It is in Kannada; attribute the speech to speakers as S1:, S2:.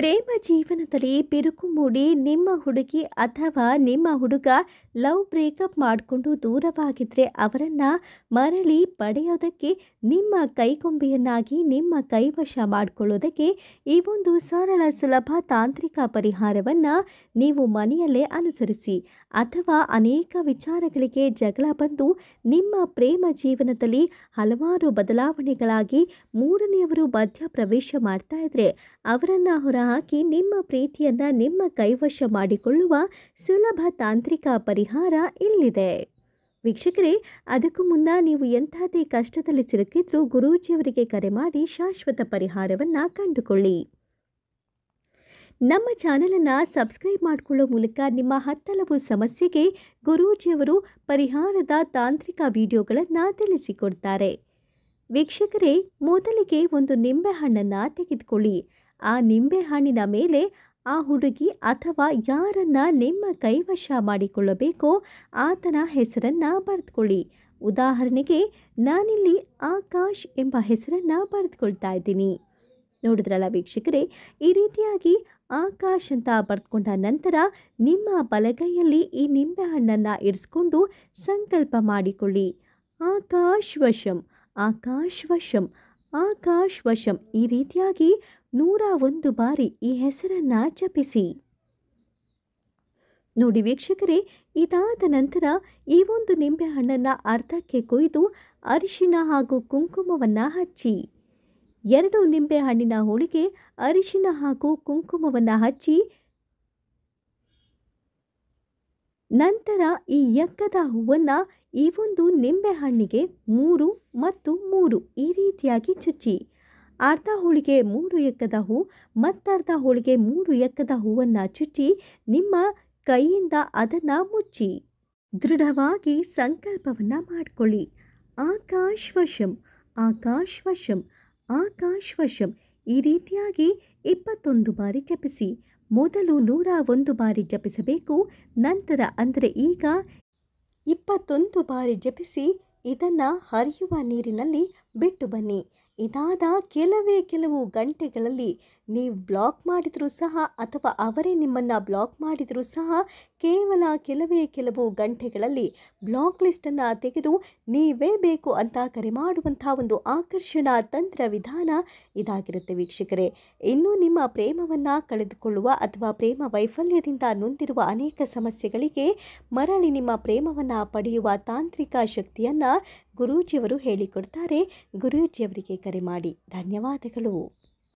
S1: ಪ್ರೇಮ ಜೀವನದಲ್ಲಿ ಬಿರುಕು ಮೂಡಿ ನಿಮ್ಮ ಹುಡುಗಿ ಅಥವಾ ನಿಮ್ಮ ಹುಡುಗ ಲವ್ ಬ್ರೇಕಪ್ ಮಾಡಿಕೊಂಡು ದೂರವಾಗಿದ್ದರೆ ಅವರನ್ನು ಮರಳಿ ಪಡೆಯೋದಕ್ಕೆ ನಿಮ್ಮ ಕೈಗೊಂಬೆಯನ್ನಾಗಿ ನಿಮ್ಮ ಕೈವಶ ಮಾಡಿಕೊಳ್ಳೋದಕ್ಕೆ ಈ ಒಂದು ಸರಳ ಸುಲಭ ತಾಂತ್ರಿಕ ಪರಿಹಾರವನ್ನು ನೀವು ಮನೆಯಲ್ಲೇ ಅನುಸರಿಸಿ. ಅಥವಾ ಅನೇಕ ವಿಚಾರಗಳಿಗೆ ಜಗಳ ಬಂದು ನಿಮ್ಮ ಪ್ರೇಮ ಜೀವನದಲ್ಲಿ ಹಲವಾರು ಬದಲಾವಣೆಗಳಾಗಿ ಮೂರನೆಯವರು ಮಧ್ಯ ಪ್ರವೇಶ ಮಾಡ್ತಾ ಇದ್ರೆ ಅವರನ್ನು ಹೊರಹಾಕಿ ನಿಮ್ಮ ಪ್ರೀತಿಯನ್ನು ನಿಮ್ಮ ಕೈವಶ ಮಾಡಿಕೊಳ್ಳುವ ಸುಲಭ ತಾಂತ್ರಿಕ ಪರಿಹಾರ ಇಲ್ಲಿದೆ. ವೀಕ್ಷಕರೇ, ಅದಕ್ಕೂ ಮುನ್ನ ನೀವು ಎಂಥದೇ ಕಷ್ಟದಲ್ಲಿ ಸಿಲುಕಿದ್ರೂ ಗುರೂಜಿಯವರಿಗೆ ಕರೆ ಮಾಡಿ ಶಾಶ್ವತ ಪರಿಹಾರವನ್ನು ಕಂಡುಕೊಳ್ಳಿ. ನಮ್ಮ ಚಾನಲನ್ನು ಸಬ್ಸ್ಕ್ರೈಬ್ ಮಾಡಿಕೊಳ್ಳೋ ಮೂಲಕ ನಿಮ್ಮ ಹತ್ತಲವು ಸಮಸ್ಯೆಗೆ ಗುರೂಜಿಯವರು ಪರಿಹಾರದ ತಾಂತ್ರಿಕ ವಿಡಿಯೋಗಳನ್ನು ತಿಳಿಸಿಕೊಡ್ತಾರೆ. ವೀಕ್ಷಕರೇ, ಮೊದಲಿಗೆ ಒಂದು ನಿಂಬೆಹಣ್ಣನ್ನು ತೆಗೆದುಕೊಳ್ಳಿ. ಆ ನಿಂಬೆಹಣ್ಣಿನ ಮೇಲೆ ಆ ಹುಡುಗಿ ಅಥವಾ ಯಾರನ್ನ ನಿಮ್ಮ ಕೈವಶ ಮಾಡಿಕೊಳ್ಳಬೇಕೋ ಆತನ ಹೆಸರನ್ನು ಬರೆದುಕೊಳ್ಳಿ. ಉದಾಹರಣೆಗೆ ನಾನಿಲ್ಲಿ ಆಕಾಶ್ ಎಂಬ ಹೆಸರನ್ನು ಬರೆದುಕೊಳ್ತಾ ಇದ್ದೀನಿ. ನೋಡಿದ್ರಲ್ಲ ವೀಕ್ಷಕರೇ, ಈ ರೀತಿಯಾಗಿ ಆಕಾಶ್ ಅಂತ ಬರೆದುಕೊಂಡ ನಂತರ ನಿಮ್ಮ ಬಲಗೈಯಲ್ಲಿ ಈ ನಿಂಬೆಹಣ್ಣನ್ನು ಇರಿಸ್ಕೊಂಡು ಸಂಕಲ್ಪ ಮಾಡಿಕೊಳ್ಳಿ. ಆಕಾಶ್ ವಶಂ, ಆಕಾಶ್ ವಶಂ, ಆಕಾಶ್ ವಶಂ. ಈ ರೀತಿಯಾಗಿ 101 ಬಾರಿ ಈ ಹೆಸರನ್ನು ಜಪಿಸಿ. ನೋಡಿ ವೀಕ್ಷಕರೇ, ಇದಾದ ನಂತರ ಈ ಒಂದು ನಿಂಬೆಹಣ್ಣನ್ನು ಅರ್ಧಕ್ಕೆ ಕೊಯ್ದು ಅರಿಶಿನ ಹಾಗೂ ಕುಂಕುಮವನ್ನು ಹಚ್ಚಿ. 2 ನಿಂಬೆಹಣ್ಣಿನ ಹೋಳಿಗೆ ಅರಿಶಿನ ಹಾಗೂ ಕುಂಕುಮವನ್ನು ಹಚ್ಚಿ ನಂತರ ಈ ಎಕ್ಕದ ಹೂವನ್ನು ಈ ಒಂದು ನಿಂಬೆಹಣ್ಣಿಗೆ 3 ಮತ್ತು 3 ಈ ರೀತಿಯಾಗಿ ಚುಚ್ಚಿ. ಅರ್ಧ ಹೋಳಿಗೆ 3 ಎಕ್ಕದ ಹೂ ಮತ್ತರ್ಧ ಹೋಳಿಗೆ 3 ಎಕ್ಕದ ಹೂವನ್ನು ಚುಚ್ಚಿ ನಿಮ್ಮ ಕೈಯಿಂದ ಅದನ್ನು ಮುಚ್ಚಿ ದೃಢವಾಗಿ ಸಂಕಲ್ಪವನ್ನು ಮಾಡಿಕೊಳ್ಳಿ. ಆಕಾಶ್ ವಶಂ, ಆಕಾಶ್ ವಶಂ, ಆಕಾಶ್ ವಶಂ. ಈ ರೀತಿಯಾಗಿ 21 ಬಾರಿ ಜಪಿಸಿ. ಮೊದಲು 101 ಬಾರಿ ಜಪಿಸಬೇಕು. ನಂತರ ಅಂದರೆ ಈಗ 21 ಬಾರಿ ಜಪಿಸಿ ಇದನ್ನು ಹರಿಯುವ ನೀರಿನಲ್ಲಿ ಬಿಟ್ಟು ಬನ್ನಿ. ಇದಾದ ಕೆಲವು ಗಂಟೆಗಳಲ್ಲಿ ನೀವು ಬ್ಲಾಕ್ ಮಾಡಿದರೂ ಸಹ ಅಥವಾ ಅವರೇ ನಿಮ್ಮನ್ನು ಬ್ಲಾಕ್ ಮಾಡಿದರೂ ಸಹ ಕೇವಲ ಕೆಲವು ಗಂಟೆಗಳಲ್ಲಿ ಬ್ಲಾಕ್ ಲಿಸ್ಟನ್ನು ತೆಗೆದು ನೀವೇ ಬೇಕು ಅಂತ ಕರೆ ಮಾಡುವಂಥ ಒಂದು ಆಕರ್ಷಣಾ ತಂತ್ರ ವಿಧಾನ ಇದಾಗಿರುತ್ತೆ ವೀಕ್ಷಕರೇ. ಇನ್ನು ನಿಮ್ಮ ಪ್ರೇಮವನ್ನು ಕಳೆದುಕೊಳ್ಳುವ ಅಥವಾ ಪ್ರೇಮ ವೈಫಲ್ಯದಿಂದ ನೊಂದಿರುವ ಅನೇಕ ಸಮಸ್ಯೆಗಳಿಗೆ ಮರಳಿ ನಿಮ್ಮ ಪ್ರೇಮವನ್ನು ಪಡೆಯುವ ತಾಂತ್ರಿಕ ಶಕ್ತಿಯನ್ನು ಗುರೂಜಿಯವರು ಹೇಳಿಕೊಡ್ತಾರೆ. ಗುರೂಜಿಯವರಿಗೆ ಕರೆ ಮಾಡಿ. ಧನ್ಯವಾದಗಳು.